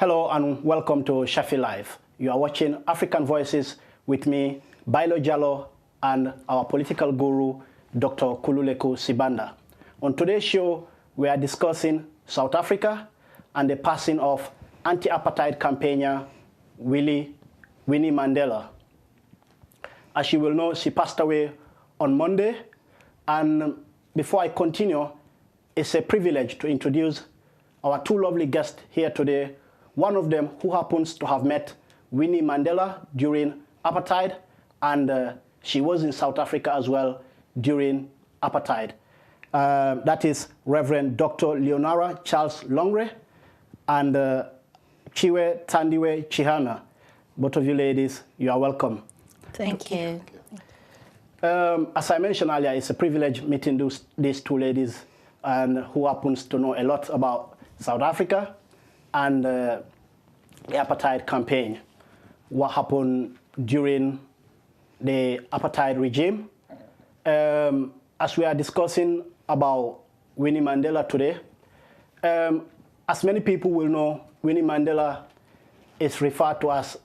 Hello and welcome to Shafi Live. You are watching African Voices with me, Baillor Jalloh, and our political guru, Dr. Nkululeko Sibanda. On today's show, we are discussing South Africa and the passing of anti-apartheid campaigner Winnie Mandela. As you will know, she passed away on Monday. And before I continue, it's a privilege to introduce our two lovely guests here today. One of them who happens to have met Winnie Mandela during apartheid, and she was in South Africa as well during apartheid. That is Reverend Dr. Leonora Charles-Loughrey and Tchiyiwe, Thandiwe, Chihana. Both of you ladies, you are welcome. Thank you. As I mentioned earlier, it's a privilege meeting these two ladies and who happens to know a lot about South Africa and the apartheid campaign, what happened during the apartheid regime. As we are discussing about Winnie Mandela today, as many people will know, Winnie Mandela is referred to as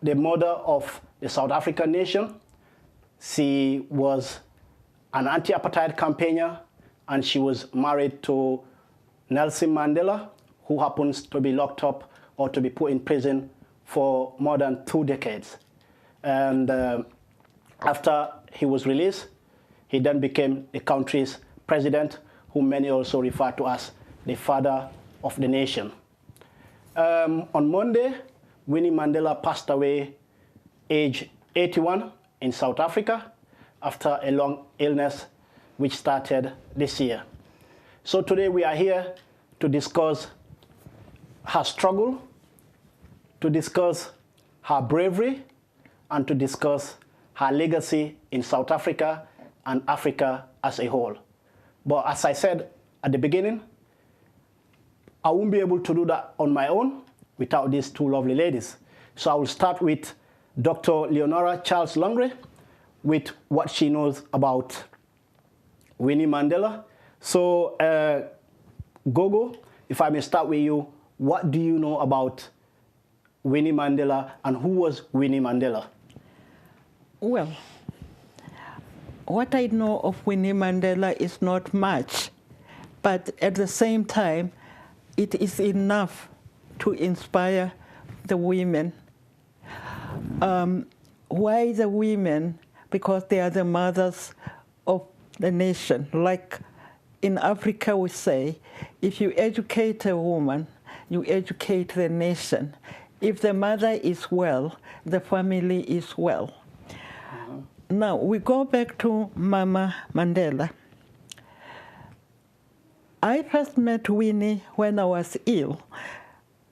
the mother of the South African nation. She was an anti-apartheid campaigner, and she was married to Nelson Mandela, who happens to be locked up or to be put in prison for more than 2 decades. And after he was released, he then became the country's president, whom many also refer to as the father of the nation. On Monday, Winnie Mandela passed away age 81 in South Africa after a long illness which started this year. So today we are here to discuss her struggle, to discuss her bravery, and to discuss her legacy in South Africa and Africa as a whole. But as I said at the beginning, I won't be able to do that on my own without these two lovely ladies. So I will start with Dr. Leonora Charles-Loughrey with what she knows about Winnie Mandela. So, Gogo, if I may start with you, what do you know about Winnie Mandela, and who was Winnie Mandela? Well, what I know of Winnie Mandela is not much, but at the same time, it is enough to inspire the women. Why the women? Because they are the mothers of the nation. Like in Africa we say, if you educate a woman, you educate the nation. If the mother is well, the family is well. Now, we go back to Mama Mandela. I first met Winnie when I was ill.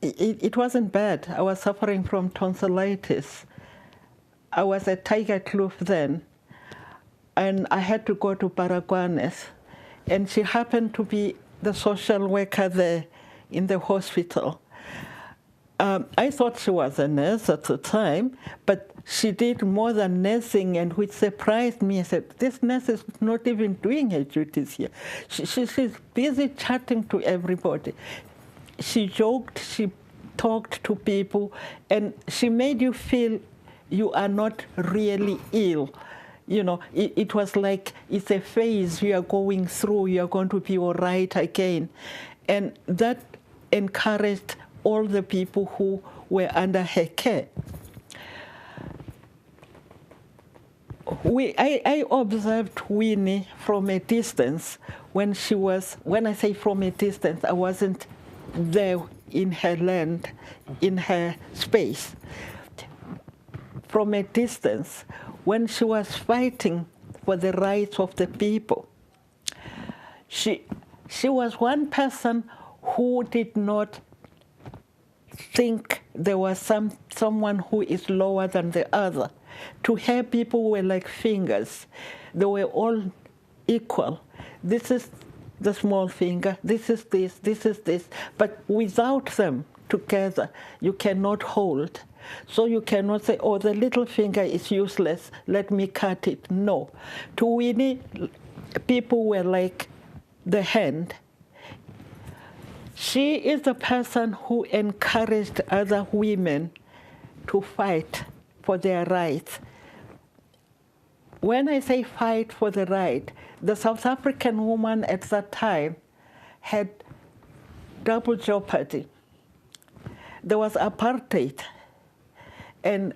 It wasn't bad. I was suffering from tonsillitis. I was at Tiger Kloof then, and I had to go to Baragwanath, and she happened to be the social worker there in the hospital. I thought she was a nurse at the time, but she did more than nursing, and which surprised me. I said, this nurse is not even doing her duties here. She's busy chatting to everybody. She joked, she talked to people, and she made you feel you are not really ill. You know, it was like it's a phase you are going through, you are going to be all right again. And that encouraged all the people who were under her care. I observed Winnie from a distance when she was, when I say from a distance, I wasn't there in her land, in her space. From a distance, when she was fighting for the rights of the people, she was one person who did not think there was someone who is lower than the other. To her, people were like fingers. They were all equal. This is the small finger, this is this. But without them together, you cannot hold. So you cannot say, oh, the little finger is useless, let me cut it. No. To Winnie, people were like the hand. She is the person who encouraged other women to fight for their rights. When I say fight for the right, the South African woman at that time had double jeopardy. There was apartheid and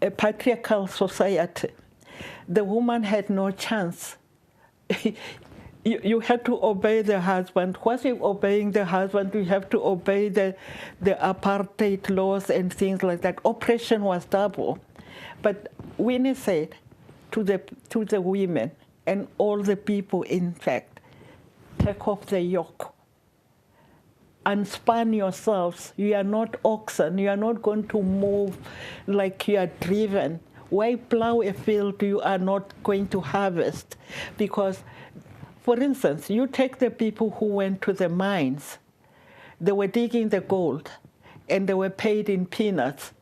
a patriarchal society. The woman had no chance. You had to obey the husband. Once you're obeying the husband, you have to obey the apartheid laws and things like that. Oppression was double. But Winnie said to the women and all the people, in fact, take off the yoke. Unspan yourselves. You are not oxen. You are not going to move like you are driven. Why plow a field you are not going to harvest? Because, for instance, you take the people who went to the mines. They were digging the gold, and they were paid in peanuts.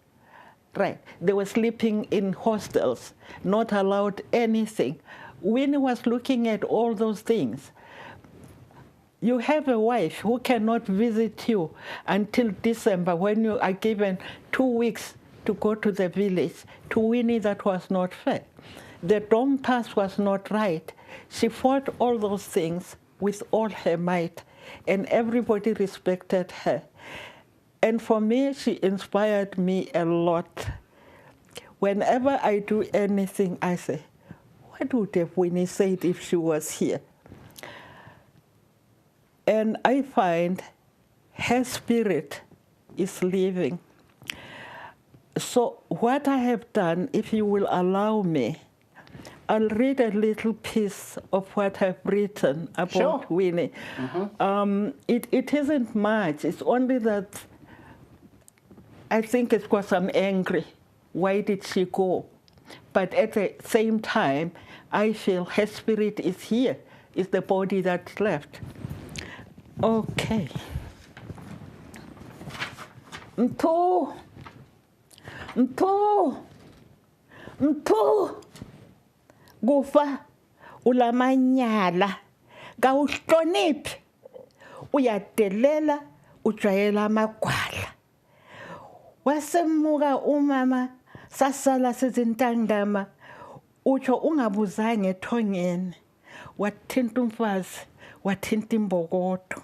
Right. They were sleeping in hostels, not allowed anything. Winnie was looking at all those things. You have a wife who cannot visit you until December when you are given 2 weeks to go to the village. To Winnie, that was not fair. The dome pass was not right. She fought all those things with all her might, and everybody respected her. And for me, she inspired me a lot. Whenever I do anything, I say, what would have Winnie said if she was here? And I find her spirit is living. So what I have done, if you will allow me, I'll read a little piece of what I've written about Sure. Winnie. Mm-hmm. It isn't much. It's only that I think it's because I'm angry. Why did she go? But at the same time, I feel her spirit is here. It's the body that's left. Okay. Mpo, kufa ulamanyala kawuhloniphi uyadelela ujwayela amagwala wasemuka umama sasala sizintandama utsho ungabuzange ethongeni wathinta umfazi wathinta imbokodo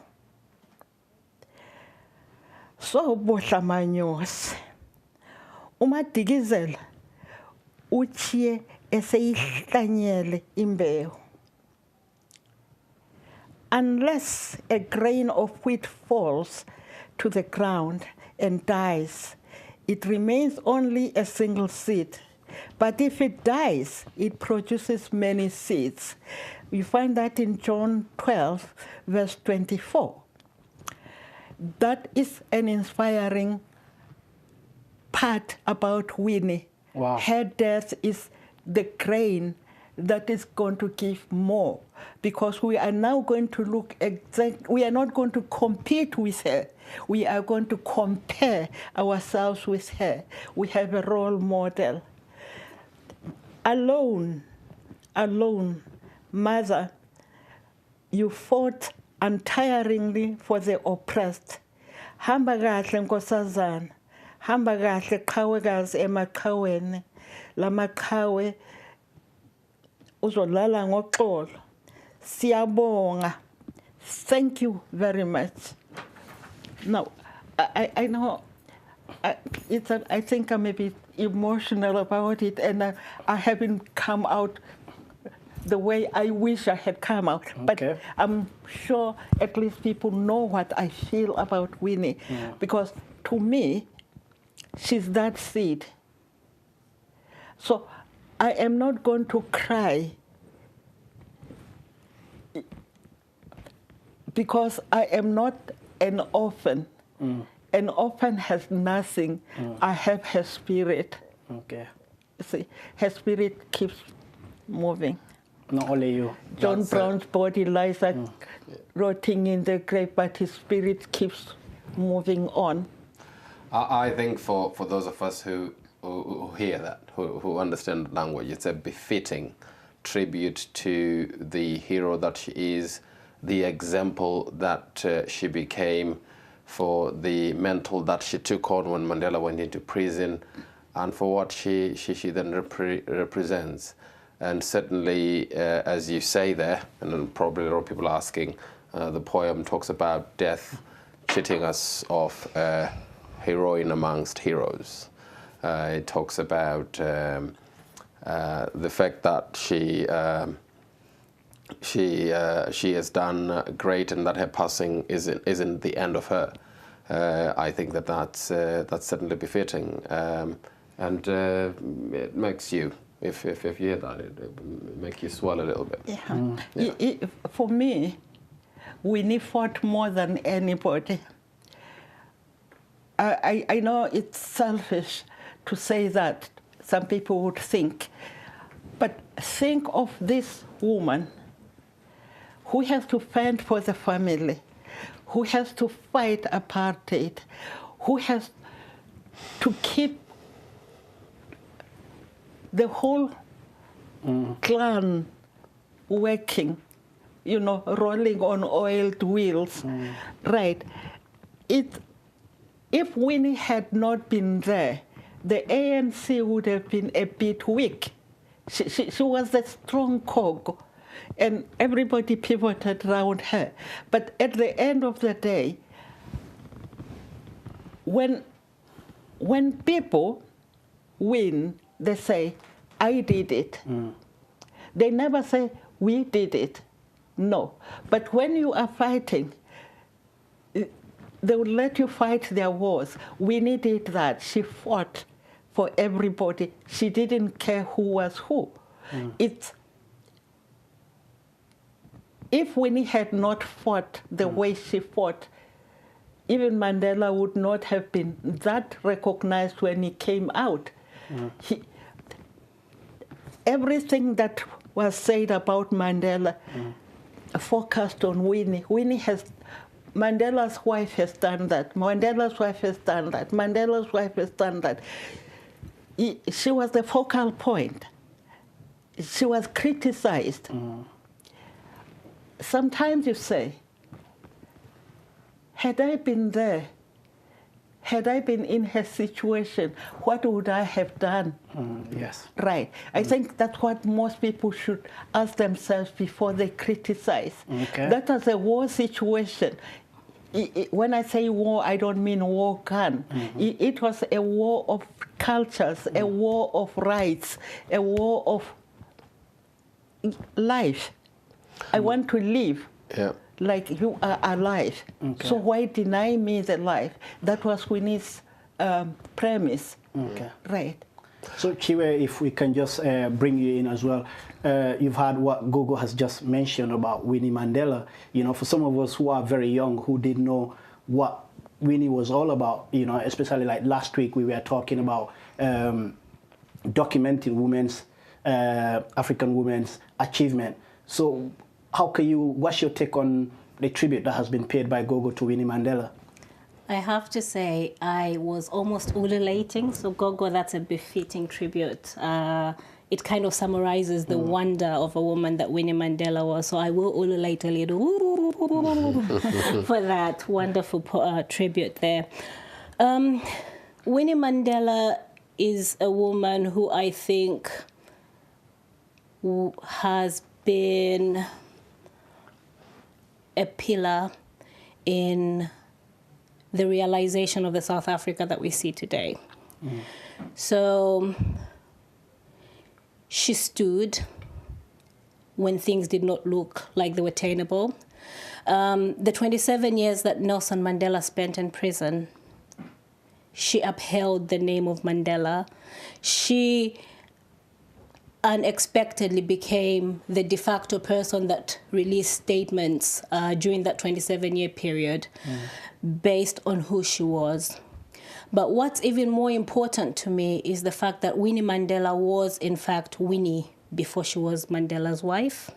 so bohla manyosi uMadikizela uchiye eseyihlanyele imbewu. Unless a grain of wheat falls to the ground and dies, it remains only a single seed. But if it dies, it produces many seeds. We find that in John 12, verse 24. That is an inspiring part about Winnie. Wow. Her death is the grain that is going to give more, because we are now going to look we are not going to compete with her. We are going to compare ourselves with her. We have a role model. Alone, mother, you fought untiringly for the oppressed. Hamba kahle nkosazana. Hamba kahle qhawekazi emaqhaweni. Lamaqhawe uzolala ngoxolo. Siyabonga. Thank you very much. Now, I know I think I'm a bit emotional about it, and I haven't come out the way I wish I had come out. Okay. But I'm sure at least people know what I feel about Winnie. Yeah. Because to me, she's that seed. So I am not going to cry because I am not an orphan. Mm. An orphan has nothing. Mm. I have her spirit. Okay. See, her spirit keeps moving. Not only you. John Brown's body lies like rotting in the grave, but his spirit keeps moving on. I think for those of us who hear that, who understand the language, it's a befitting tribute to the hero that she is, the example that she became, for the mental that she took on when Mandela went into prison, and for what she then represents. And certainly, as you say there, and then probably a lot of people asking, the poem talks about death cheating us of heroine amongst heroes. It talks about the fact that she has done great, and that her passing isn't the end of her. I think that's certainly befitting, and it makes you, if you hear that, it makes you swell a little bit. Yeah. For me, Winnie fought more than anybody. I know it's selfish to say that, some people would think, but think of this woman who has to fend for the family, who has to fight apartheid, who has to keep the whole clan working, you know, rolling on oiled wheels, right? If Winnie had not been there, the ANC would have been a bit weak. She was the strong cog, and everybody pivoted around her. But at the end of the day, when people win, they say, I did it. They never say, we did it. No. But when you are fighting, they would let you fight their wars. Winnie did that. She fought for everybody. She didn't care who was who. If Winnie had not fought the way she fought, even Mandela would not have been that recognized when he came out. Everything that was said about Mandela focused on Winnie. Mandela's wife has done that. Mandela's wife has done that. Mandela's wife has done that. She was the focal point. She was criticized. Sometimes you say, had I been there, had I been in her situation, what would I have done? Yes. Right. I think that's what most people should ask themselves before they criticize. Okay. That was a war situation. When I say war, I don't mean war gun. It was a war of cultures, a war of rights, a war of life. I want to live like you are alive. Okay. So why deny me the life? That was Winnie's premise. Okay. Right. So Tchiyiwe, if we can just bring you in as well. You've heard what Gogo has just mentioned about Winnie Mandela. You know, for some of us who are very young, who didn't know what Winnie was all about, you know, especially like last week we were talking about documenting women's, African women's achievement. So what's your take on the tribute that has been paid by Gogo to Winnie Mandela? I have to say, I was almost ululating. So Gogo, that's a befitting tribute. It kind of summarizes the wonder of a woman that Winnie Mandela was. So I will ululate a little for that wonderful tribute there. Winnie Mandela is a woman who I think has been a pillar in the realization of the South Africa that we see today. So she stood when things did not look like they were tenable. The 27 years that Nelson Mandela spent in prison, she upheld the name of Mandela. She unexpectedly became the de facto person that released statements during that 27-year period based on who she was. But what's even more important to me is the fact that Winnie Mandela was, in fact, Winnie before she was Mandela's wife.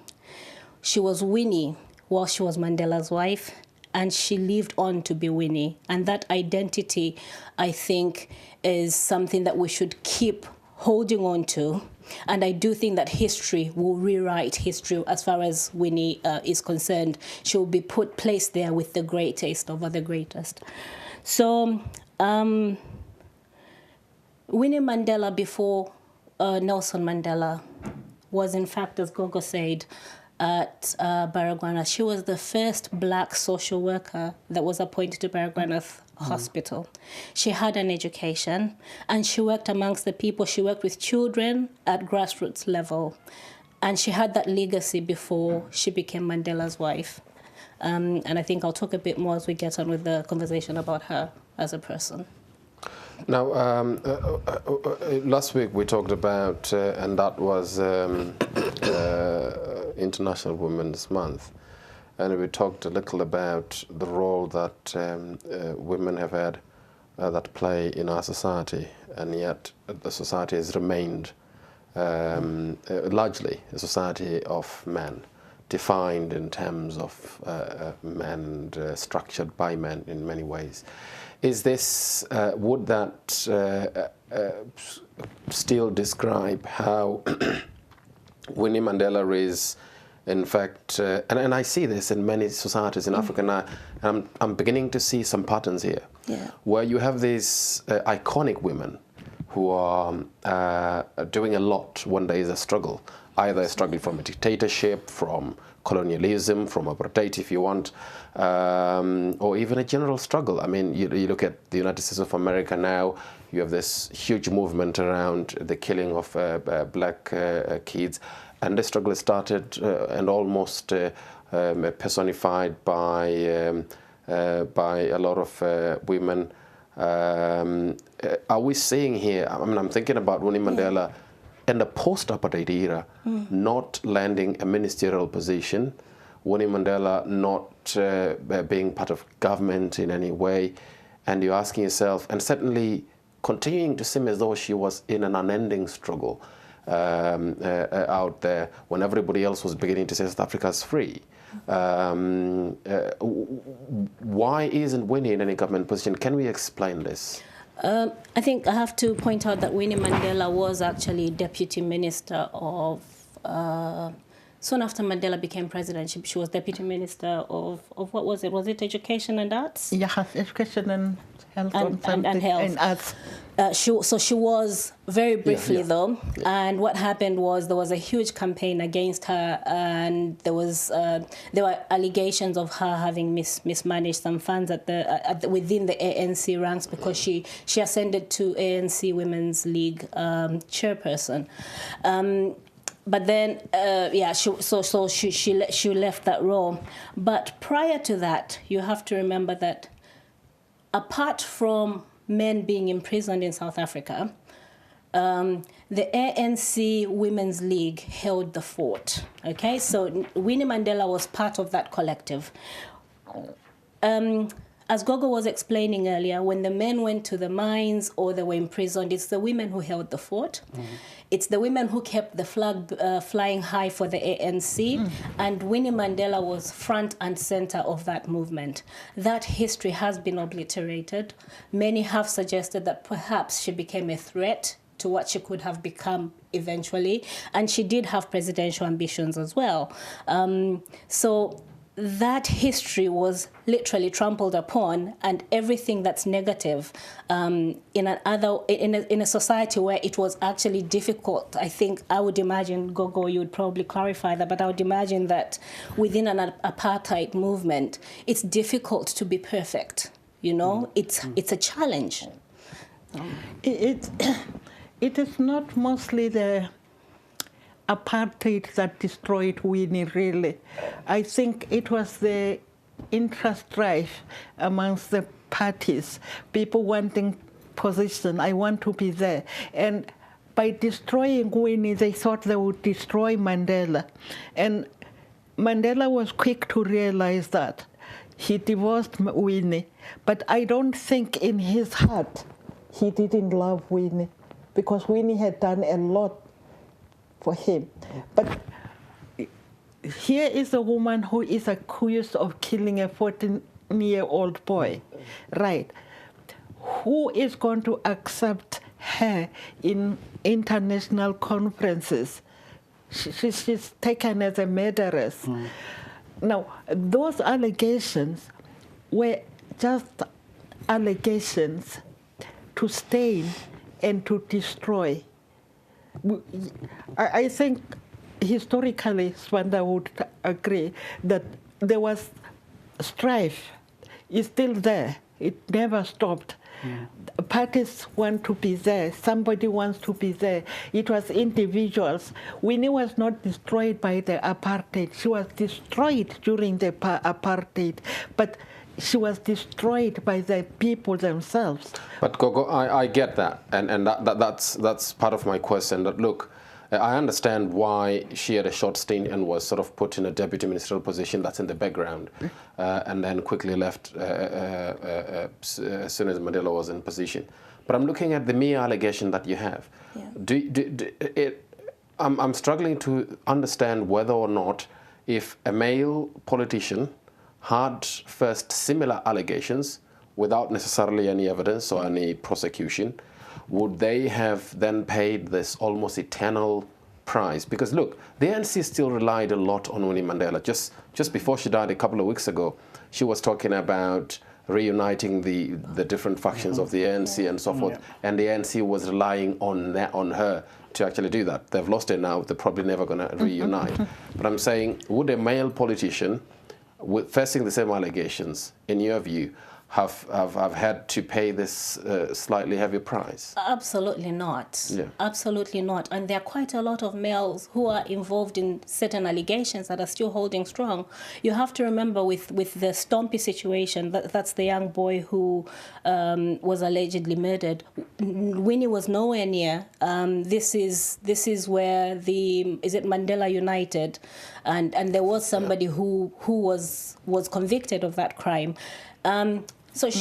She was Winnie while she was Mandela's wife, and she lived on to be Winnie. And that identity, I think, is something that we should keep holding on to And I do think that history will rewrite history as far as Winnie is concerned. She will be placed there with the greatest over the greatest. So Winnie Mandela, before Nelson Mandela, was in fact, as Gogo said, at Baragwana. She was the first black social worker that was appointed to Baragwana Hospital. She had an education, and she worked amongst the people. She worked with children at grassroots level, and she had that legacy before she became Mandela's wife. And I think I'll talk a bit more as we get on with the conversation about her as a person. Now, last week we talked about, and that was International Women's Month, and we talked a little about the role that women have had that play in our society, and yet the society has remained largely a society of men, defined in terms of men and structured by men in many ways. Is this, would that still describe how Winnie Mandela is, in fact, and I see this in many societies in Africa, and I'm beginning to see some patterns here, where you have these iconic women who are doing a lot when there is a struggle, either a struggle from a dictatorship, from colonialism, from apartheid, if you want, or even a general struggle. I mean, you look at the United States of America now, you have this huge movement around the killing of black kids, and the struggle started and almost personified by a lot of women. Are we seeing here, I mean, I'm thinking about Winnie Mandela in the post-apartheid era, not landing a ministerial position, Winnie Mandela not being part of government in any way, and you're asking yourself, and certainly continuing to seem as though she was in an unending struggle out there when everybody else was beginning to say South Africa's free. Why isn't Winnie in any government position? Can we explain this? I think I have to point out that Winnie Mandela was actually deputy minister of, soon after Mandela became president, she was deputy minister of what was it? Was it education and arts? Yeah, education and health. And health. And arts. So she was very briefly though, and what happened was there was a huge campaign against her, and there were allegations of her having mismanaged some funds within the ANC ranks, because she ascended to ANC Women's League chairperson. But then, she left that role. But prior to that, you have to remember that apart from men being imprisoned in South Africa, the ANC Women's League held the fort. Okay, so Winnie Mandela was part of that collective. As Gogo was explaining earlier, when the men went to the mines or they were imprisoned, it's the women who held the fort. It's the women who kept the flag flying high for the ANC, and Winnie Mandela was front and center of that movement. That history has been obliterated. Many have suggested that perhaps she became a threat to what she could have become eventually, and she did have presidential ambitions as well. So that history was literally trampled upon, and everything that's negative in a society where it was actually difficult. I think I would imagine, Gogo, you would probably clarify that, but I would imagine that within an apartheid movement, it's difficult to be perfect. You know, it's a challenge. It is not mostly the apartheid that destroyed Winnie, really. I think it was the interest strife amongst the parties, people wanting position. I want to be there. And by destroying Winnie, they thought they would destroy Mandela. And Mandela was quick to realize that. He divorced Winnie, but I don't think in his heart he didn't love Winnie, because Winnie had done a lot for him. But here is a woman who is accused of killing a 14-year-old boy, right? Who is going to accept her in international conferences. She's taken as a murderess. Now, those allegations were just allegations to stain and to destroy. I think historically, Sibanda would agree that there was strife. It's still there. It never stopped. Parties want to be there. Somebody wants to be there. It was individuals. Winnie was not destroyed by the apartheid. She was destroyed during the apartheid, but she was destroyed by the people themselves. But Gogo, I get that, and that's part of my question. That look, I understand why she had a short stint and was sort of put in a deputy ministerial position. That's in the background, and then quickly left as soon as Mandela was in position. But I'm looking at the mere allegation that you have. Yeah. I'm struggling to understand whether or not, if a male politician had first similar allegations without necessarily any evidence or any prosecution, would they have then paid this almost eternal price? Because look, the ANC still relied a lot on Winnie Mandela. Just before she died a couple of weeks ago, she was talking about reuniting the different factions of the ANC and so forth, and the ANC was relying on her to actually do that. They've lost it now. They're probably never going to reunite. But I'm saying, would a male politician facing the same allegations, in your view, have had to pay this slightly heavier price? Absolutely not. Yeah. Absolutely not. And there are quite a lot of males who are involved in certain allegations that are still holding strong. You have to remember with the Stompy situation, that's the young boy who was allegedly murdered. Winnie was nowhere near. This is where is it Mandela United, and there was somebody who was convicted of that crime.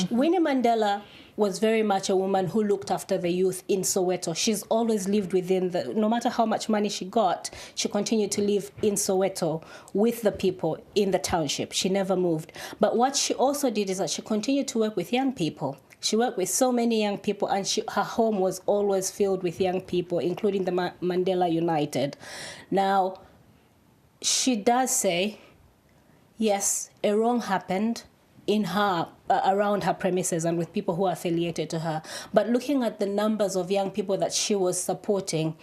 Winnie Mandela was very much a woman who looked after the youth in Soweto. She's always lived within no matter how much money she got, she continued to live in Soweto with the people in the township. She never moved. But what she also did is that she continued to work with young people. She worked with so many young people, and her home was always filled with young people, including the Mandela United. Now, she does say, yes, a wrong happened in her, around her premises and with people who are affiliated to her. But looking at the numbers of young people that she was supporting,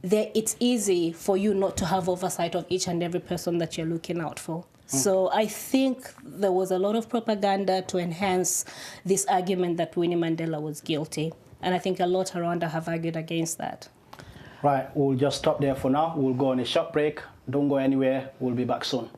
it's easy for you not to have oversight of each and every person that you're looking out for. So I think there was a lot of propaganda to enhance this argument that Winnie Mandela was guilty. And I think a lot around her have argued against that. Right, we'll just stop there for now. We'll go on a short break. Don't go anywhere. We'll be back soon.